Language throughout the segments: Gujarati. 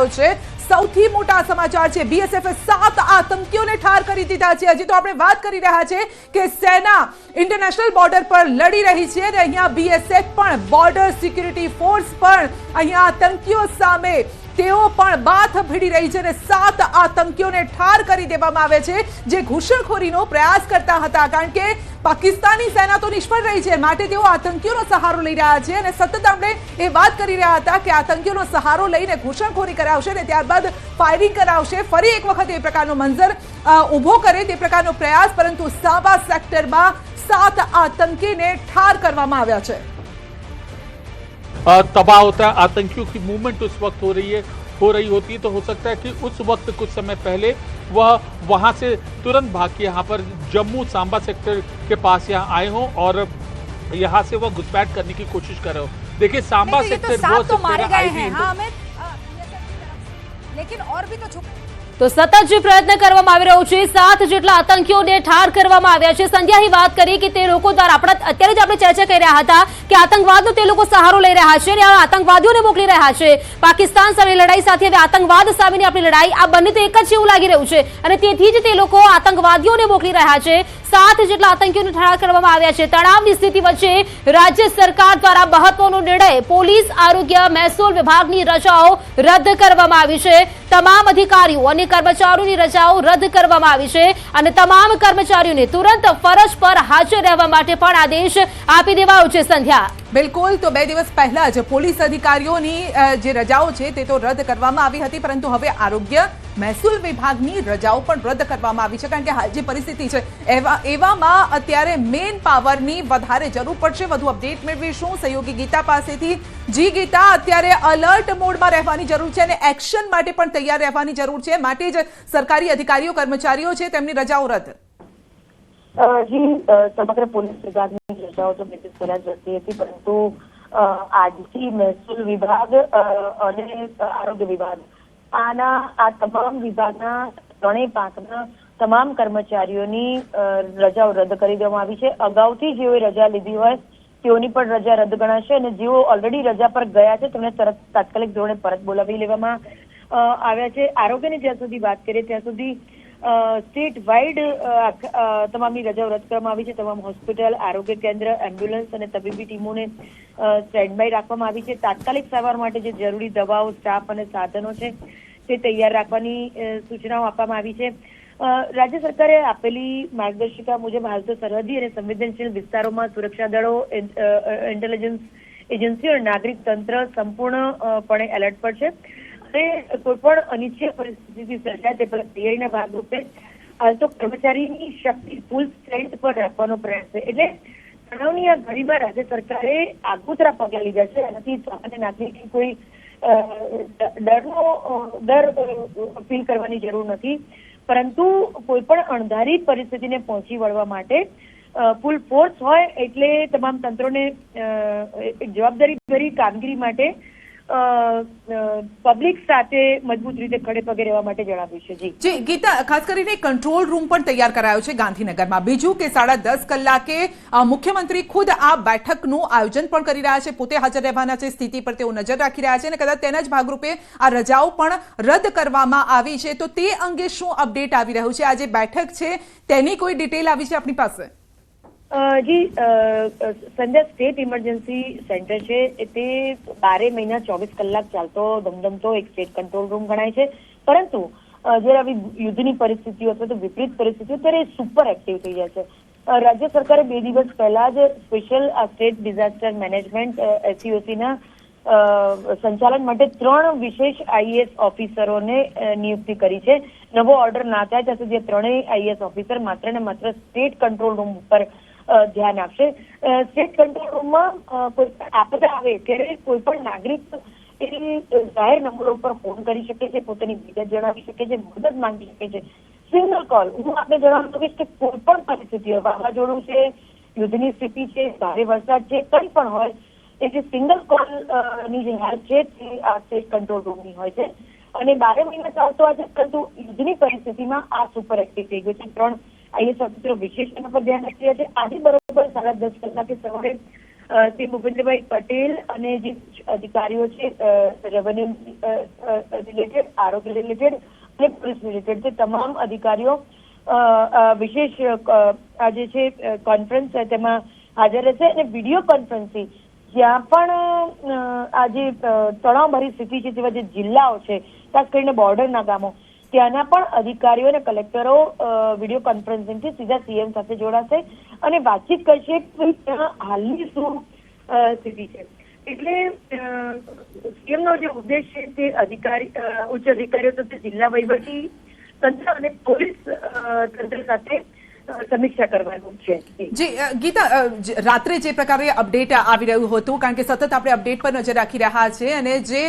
રહ્યો છે। સૌથી મોટા સમાચાર છે, બીએસએફે 7 આતંકીઓને ઠાર કરી દીધા છે। હજી તો આપણે વાત કરી રહ્યા છે કે સેના ઇન્ટરનેશનલ બોર્ડર પર લડી રહી છે અને અહીંયા બીએસએફ પણ, બોર્ડર સિક્યુરિટી ફોર્સ પણ અહીંયા આતંકીઓ સામે તેઓ પણ બાથ ભીડી રહી છે અને 7 આતંકીઓને ઠાર કરી દેવામાં આવે છે જે ઘૂસણખોરીનો પ્રયાસ કરતા હતા। કારણ કે પાકિસ્તાની સેના તો નિષ્ફળ રહી છે, માટે તેઓ આતંકીઓનો સહારો લઈ રહ્યા છે અને સતત આપણે એ વાત કરી રહ્યા હતા કે આતંકીઓનો સહારો લઈને ઘૂસણખોરી કરાવશે અને ત્યારબાદ ફાયરિંગ કરાવશે, ફરી એક વખત એ પ્રકારનો મંઝર ઊભો કરે તે પ્રકારનો પ્રયાસ। પરંતુ સાબા સેક્ટરમાં 7 આતંકીને ઠાર કરવામાં આવ્યા છે। तबाह होता है, आतंकियों की मूवमेंट उस वक्त हो रही होती है, तो हो सकता है कि उस वक्त कुछ समय पहले वह वहां से तुरंत भाग के यहाँ पर जम्मू सांबा सेक्टर के पास यहाँ आए हों और यहाँ से वह घुसपैठ करने की कोशिश कर रहे हो। देखिए सांबा सेक्टर वो मारे गए हैं, हाँ, लेकिन और भी तो તો સતત જે પ્રયત્ન કરવામાં આવી રહ્યો છે, 7 જેટલા આતંકીઓને ઠાર કરવામાં આવ્યા છે। સંધ્યાએ વાત કરી કે તે લોકો દ્વારા અત્યારે જ આપણે ચર્ચા કરી રહ્યા હતા કે આતંકવાદનો તે લોકો સહારો લઈ રહ્યા છે અને આ આતંકવાદીઓને મોકલી રહ્યા છે। પાકિસ્તાન સામેની લડાઈ સાથે હવે આતંકવાદ સામેની આપણી લડાઈ, આ બંને તો એક જ છે એવું લાગી રહ્યું છે અને તેથી જ તે લોકો આતંકવાદીઓને મોકલી રહ્યા છે। 7 જેટલા આતંકીઓને ઠાર કરવામાં આવ્યા છે। તણાવની સ્થિતિ વચ્ચે રાજ્ય સરકાર દ્વારા મહત્વનો નિર્ણય, પોલીસ, આરોગ્ય, મહેસૂલ વિભાગની રજાઓ રદ કરવામાં આવી છે। તમામ અધિકારીઓ અને કર્મચારીઓની રજાઓ રદ કરવામાં આવી છે અને તમામ કર્મચારીઓને તુરંત ફરજ પર હાજર રહેવા માટે પણ આદેશ આપી દેવાયો છે। સંધ્યા, બિલકુલ, તો 2 દિવસ પહેલા જ પોલીસ અધિકારીઓની જે રજાઓ છે તે તો રદ કરવામાં આવી હતી, પરંતુ હવે આરોગ્ય, મહેસૂલ વિભાગની રજાઓ પણ રદ કરવામાં આવી છે। કારણ કે હાલ જે પરિસ્થિતિ છે એવામાં અત્યારે મેન પાવરની વધારે જરૂર પડશે। વધુ અપડેટ મેળવીશું સહયોગી ગીતા પાસેથી। જી ગીતા, અત્યારે અલર્ટ મોડમાં રહેવાની જરૂર છે અને એક્શન માટે પણ તૈયાર રહેવાની જરૂર છે, માટે જ સરકારી અધિકારીઓ, કર્મચારીઓ છે તેમની રજાઓ રદ। જી, સમગ્ર પોલીસ વિભાગની રજાઓ તો 2 દિવસ પહેલા જ રહેતી હતી, પરંતુ આજથી મહેસૂલ વિભાગ અને આરોગ્ય વિભાગ આ તમામ વિભાગના 3 પાંખના તમામ કર્મચારીઓની રજાઓ રદ કરી દેવામાં આવી છે। અગાઉથી જેઓએ રજા લીધી હોય તેઓની પણ રજા રદ ગણાશે અને જેઓ ઓલરેડી રજા પર ગયા છે તેમને તાત્કાલિક ધોરણે પરત બોલાવી લેવામાં આવ્યા છે। આરોગ્યની જ્યાં સુધી વાત કરીએ ત્યાં સુધી સ્ટેટ વાઇડ તમામની રજાઓ રદ કરવામાં આવી છે। તમામ હોસ્પિટલ, આરોગ્ય કેન્દ્ર, એમ્બ્યુલન્સ અને તબીબી ટીમોને સ્ટેન્ડ બાય રાખવામાં આવી છે। તાત્કાલિક સારવાર માટે જે જરૂરી દવાઓ, સ્ટાફ અને સાધનો છે તે તૈયાર રાખવાની સૂચનાઓ આપવામાં આવી છે। રાજ્ય સરકારે આપેલી માર્ગદર્શિકા મુજબ હાલ તો સરહદી અને સંવેદનશીલ વિસ્તારોમાં સુરક્ષા દળો, ઇન્ટેલિજન્સ એજન્સીઓ અને નાગરિક તંત્ર સંપૂર્ણપણે એલર્ટ પર છે અને કોઈ પણ અનિચ્છનીય પરિસ્થિતિ સર્જાય તે પહેલા તૈયારીના ભાગરૂપે હાલ તો કર્મચારીની શક્તિ ફૂલ સ્ટ્રેન્થ પર રાખવાનો પ્રયાસ છે। એટલે તણાવની આ ઘડીમાં રાજ્ય સરકારે આગોતરા પગલાં લીધા છે। આનાથી સામાન્ય નાગરિકને કોઈ ડર ફીલ કરવાની જરૂર નથી, પરંતુ કોઈ પણ અણધારી પરિસ્થિતિને પહોંચી વળવા માટે ફૂલ ફોર્સ હોય એટલે તમામ તંત્રોને જવાબદારી ભરી કામગીરી માટે પબ્લિક સાથે મજબૂત રીતે ખડે પગે રહેવા માટે જણાવ્યું છે। જી ગીતા, ખાસ કરીને કંટ્રોલ રૂમ પણ તૈયાર કરાયો છે ગાંધીનગરમાં। બીજું કે 10:30 કલાકે મુખ્યમંત્રી ખુદ આ બેઠકનું આયોજન પણ કરી રહ્યા છે, પોતે હાજર રહેવાના છે, સ્થિતિ પર તેઓ નજર રાખી રહ્યા છે અને કદાચ તેના જ ભાગરૂપે આ રજાઓ પણ રદ કરવામાં આવી છે। તો તે અંગે શું અપડેટ આવી રહ્યું છે? આ જે બેઠક છે તેની કોઈ ડિટેલ આવી છે આપણી પાસે? જી, સંધ્યા, સ્ટેટ ઇમરજન્સી સેન્ટર છે તે 12 મહિના 24 કલાક ચાલતો ધમધમતો એક સ્ટેટ કંટ્રોલ રૂમ ગણાય છે, પરંતુ જ્યારે આવી યુદ્ધની પરિસ્થિતિઓ અથવા તો વિપરીત પરિસ્થિતિઓ ત્યારે સુપર એક્ટિવ થઈ જાય છે। રાજ્ય સરકારે 2 દિવસ પહેલા જ સ્પેશિયલ સ્ટેટ ડિઝાસ્ટર મેનેજમેન્ટ SEOC-ના સંચાલન માટે 3 વિશેષ IAS ઓફિસરોને નિયુક્તિ કરી છે। નવો ઓર્ડર ના થાય ત્યાં સુધી 3 IAS ઓફિસર માત્ર ને માત્ર સ્ટેટ કંટ્રોલ રૂમ પર ધ્યાન આપશે। સ્ટેટ કંટ્રોલ રૂમમાં કોઈ આપદા આવે ત્યારે કોઈ પણ નાગરિક એ જાહેર નંબરો પર ફોન કરી શકે છે, પોતાની વિગત જણાવી શકે છે, મદદ માંગી શકે છે। સિંગલ કોલ, હું આપને જણાવવા માંગીશ કે કોઈ પણ પરિસ્થિતિ, વાવાઝોડું છે, યુદ્ધની સ્થિતિ છે, ભારે વરસાદ છે, કંઈ પણ હોય, એ જે સિંગલ કોલ ની જે હેલ્પ છે તે આ સ્ટેટ કંટ્રોલ રૂમની હોય છે અને 12 મહિના ચાલતો આ છે, પરંતુ યુદ્ધની પરિસ્થિતિમાં આ સુપર એક્ટિવ થઈ ગયું છે। 3 IAS ઓફિસરો વિશેષ એના પર ધ્યાન રાખી રહ્યા છે। આજે બરોબર 10:30 કલાકે સવારે શ્રી ભૂપેન્દ્રભાઈ પટેલ અને જે અધિકારીઓ છે રેવન્યુ રિલેટેડ, આરોગ્ય રિલેટેડ અને પોલીસ રિલેટેડ, તે તમામ અધિકારીઓ વિશેષ આજે છે કોન્ફરન્સ છે તેમાં હાજર રહેશે. અને વિડીયો કોન્ફરન્સથી જ્યાં પણ આજે તણાવભરી સ્થિતિ છે તેવા જે જિલ્લાઓ છે, ખાસ કરીને બોર્ડરના ગામો, ત્યાંના પણ અધિકારીઓ અને કલેક્ટરો વિડીયો કોન્ફરન્સિંગથી સીધા સીએમ સાથે જોડાશે અને વાતચીત કરશે કે ત્યાં હાલની શું સ્થિતિ છે. એટલે સીએમનો જે ઉદ્દેશ છે તે ઉચ્ચ અધિકારીઓ સાથે જિલ્લા વહીવટી તંત્ર અને પોલીસ તંત્ર સાથે સમીક્ષા કરવાનું છે. જી ગીતા, રાત્રે જે પ્રકારે અપડેટ આવી રહ્યું હતું, કારણ કે સતત આપણે અપડેટ પર નજર રાખી રહ્યા છે, અને જે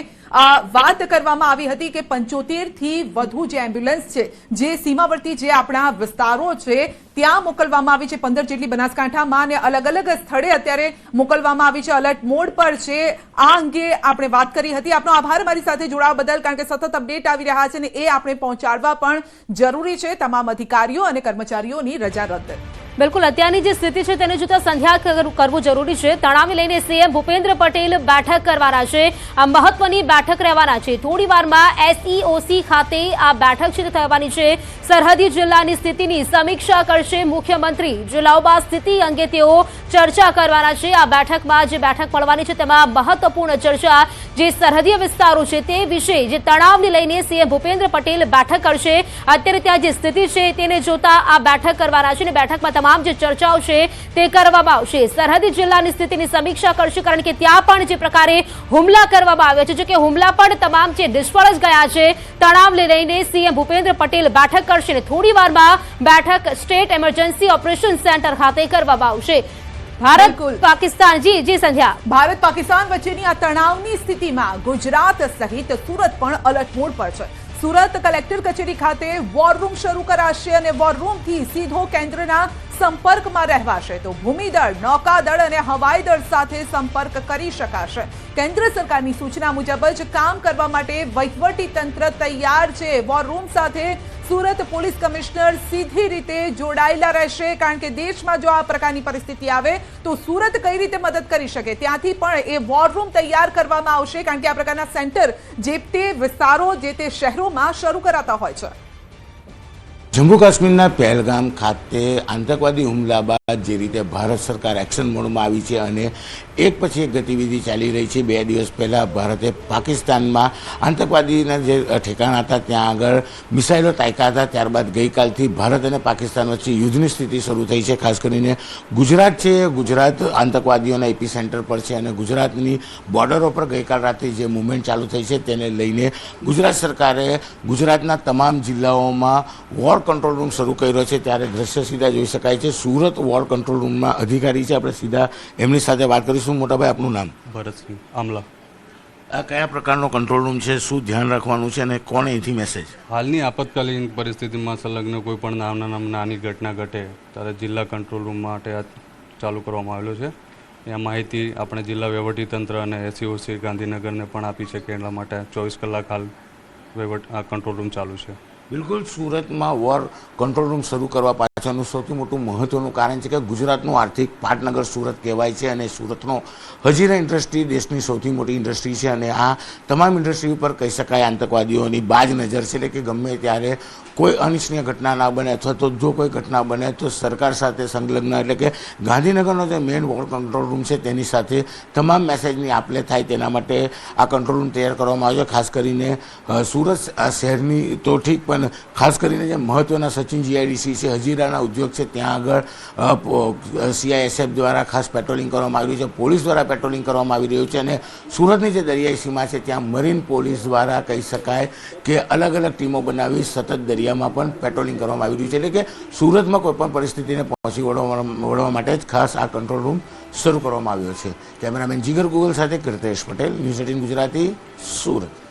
વાત કરવામાં આવી હતી કે 75 થી વધુ જે એમ્બ્યુલન્સ છે જે સીમાવર્તી જે આપણા વિસ્તારો છે ત્યાં મોકલવામાં આવી છે, 15 જેટલી બનાસકાંઠામાં અને અલગ અલગ સ્થળે અત્યારે મોકલવામાં આવી છે, અલર્ટ મોડ પર છે. આ અંગે આપણે વાત કરી હતી. આપનો આભાર મારી સાથે જોડાવા બદલ, કારણ કે સતત અપડેટ આવી રહ્યા છે અને એ આપણે પહોંચાડવા પણ જરૂરી છે. તમામ અધિકારીઓ અને કર્મચારીઓની રજા રદ. બિલકુલ, અત્યારની જે સ્થિતિ છે તેને જોતા સંધ્યા કરવું જરૂરી છે. તણાવને લઈને સીએમ ભૂપેન્દ્ર પટેલ બેઠક કરવાના છે. આ મહત્વની બેઠક રહેવાના છે. થોડી વારમાં SEOC ખાતે આ બેઠક છે થવાની છે. સરહદી જિલ્લાની સ્થિતિની સમીક્ષા કરશે મુખ્યમંત્રી. જિલ્લાઓમાં સ્થિતિ અંગે તેઓ ચર્ચા કરવાના છે. આ બેઠકમાં જે બેઠક મળવાની છે તેમાં મહત્વપૂર્ણ ચર્ચા જે સરહદીય વિસ્તારો છે તે વિશે, જે તણાવને લઈને સીએમ ભૂપેન્દ્ર પટેલ બેઠક કરશે. અત્યારે ત્યાં જે સ્થિતિ છે તેને જોતા આ બેઠક કરવાના છે અને બેઠકમાં તમામ જે ચર્ચાઓ છે તે કરવામાં આવશે. સરહદી જિલ્લાની સ્થિતિની સમીક્ષા કરશે, કારણ કે ત્યાં પણ જે પ્રકારે હુમલા કરવામાં આવ્યા છે, જો કે હુમલા પણ તમામ જે નિષ્ફળ જ ગયા છે. તણાવને લઈને સીએમ ભૂપેન્દ્ર પટેલ બેઠક કરશે અને થોડી વારમાં બેઠક સ્ટેટ એમરજન્સી ઓપરેશન સેન્ટર ખાતે કરવામાં આવશે. ભારત પાકિસ્તાન જી સંધ્યા, ભારત પાકિસ્તાન વચ્ચેની આ તણાવની સ્થિતિમાં ગુજરાત સહિત સુરત પણ અલર્ટ મોડ પર છે. સુરત કલેક્ટર કચેરી ખાતે વોર રૂમ શરૂ કરાશે અને વોર રૂમથી સીધો કેન્દ્રના સંપર્કમાં રહેવાશે. તો ભૂમિદળ, નૌકાદળ અને હવાઈ દળ સાથે સંપર્ક કરી શકાશે. કેન્દ્ર સરકારની સૂચના મુજબ જ કામ કરવા માટે વહીવટી તંત્ર તૈયાર છે. વોર રૂમ સાથે સુરત પોલીસ કમિશનર સીધી રીતે જોડાયેલા રહેશે, કારણ કે દેશમાં જો આ પ્રકારની પરિસ્થિતિ આવે તો સુરત કઈ રીતે મદદ કરી શકે, ત્યાંથી પણ એ વોર રૂમ તૈયાર કરવામાં આવશે, કારણ કે આ પ્રકારના સેન્ટર જે તે વિસ્તારો, જે તે શહેરોમાં શરૂ કરાતા હોય છે. જમ્મુ કાશ્મીરના પહેલગામ ખાતે આતંકવાદી હુમલા બાદ જે રીતે ભારત સરકાર એક્શન મોડમાં આવી છે અને એક પછી એક ગતિવિધિ ચાલી રહી છે. 2 દિવસ પહેલાં ભારતે પાકિસ્તાનમાં આતંકવાદીના જે ઠેકાણા હતા ત્યાં આગળ મિસાઇલો તાક્યા હતા. ત્યારબાદ ગઈકાલથી ભારત અને પાકિસ્તાન વચ્ચે યુદ્ધની સ્થિતિ શરૂ થઈ છે. ખાસ કરીને ગુજરાત છે, ગુજરાત આતંકવાદીઓના એપી સેન્ટર પર છે અને ગુજરાતની બોર્ડરો પર ગઈકાલ રાત્રે જે મુવમેન્ટ ચાલુ થઈ છે તેને લઈને ગુજરાત સરકારે ગુજરાતના તમામ જિલ્લાઓમાં વોર કંટ્રોલ રૂમ શરૂ કર્યો છે. ત્યારે દ્રશ્ય સીધા જોઈ શકાય છે. સુરત વોર કંટ્રોલ રૂમમાં અધિકારી છે, આપણે સીધા એમની સાથે વાત કરીશું. મોટાભાઈ, આપનું નામ? ભરતસિંહ આમલા. આ કયા પ્રકારનો કંટ્રોલ રૂમ છે, શું ધ્યાન રાખવાનું છે અને કોને અહીંથી મેસેજ? હાલની આપતકાલીન પરિસ્થિતિમાં સંલગ્ન કોઈ પણ નાની ઘટના ઘટે ત્યારે જિલ્લા કંટ્રોલ રૂમ માટે આ ચાલુ કરવામાં આવેલો છે. ત્યાં માહિતી આપણે જિલ્લા વહીવટીતંત્ર અને SEOC ગાંધીનગરને પણ આપી છે કે એટલા માટે 24 કલાક હાલ આ કંટ્રોલ રૂમ ચાલુ છે. બિલકુલ, સુરતમાં વોર કંટ્રોલ રૂમ શરૂ કરવા પાછળનું સૌથી મોટું મહત્વનું કારણ છે કે ગુજરાતનું આર્થિક પાટનગર સુરત કહેવાય છે અને સુરતનો હજીરા ઇન્ડસ્ટ્રી દેશની સૌથી મોટી ઇન્ડસ્ટ્રી છે અને આ તમામ ઇન્ડસ્ટ્રી ઉપર કહી શકાય આતંકવાદીઓની બાજ નજર છે. એટલે કે ગમે ત્યારે કોઈ અનિચ્છનીય ઘટના ના બને અથવા તો જો કોઈ ઘટના બને તો સરકાર સાથે સંલગ્ન, એટલે કે ગાંધીનગરનો જે મેઇન વોર કંટ્રોલ રૂમ છે તેની સાથે તમામ મેસેજની આપલે થાય તેના માટે આ કંટ્રોલ રૂમ તૈયાર કરવામાં આવ્યો. ખાસ કરીને સુરત શહેરની તો ઠીક, પણ ખાસ કરીને જે મહત્વના સચિન GIDC છે, હજીરાના ઉદ્યોગ છે, ત્યાં આગળ CISF દ્વારા ખાસ પેટ્રોલિંગ કરવામાં આવી રહ્યું છે, પોલીસ દ્વારા પેટ્રોલિંગ કરવામાં આવી રહ્યું છે અને સુરતની જે દરિયાઈ સીમા છે ત્યાં મરીન પોલીસ દ્વારા કહી શકાય કે અલગ અલગ ટીમો બનાવી સતત દરિયામાં પણ પેટ્રોલિંગ કરવામાં આવી રહ્યું છે. એટલે કે સુરતમાં કોઈપણ પરિસ્થિતિને પહોંચી વળવા માટે જ ખાસ આ કંટ્રોલ રૂમ શરૂ કરવામાં આવ્યો છે. કેમેરામેન જીગર ગુગલ સાથે કીર્તેશ પટેલ, ન્યૂઝ 18 ગુજરાતી, સુરત.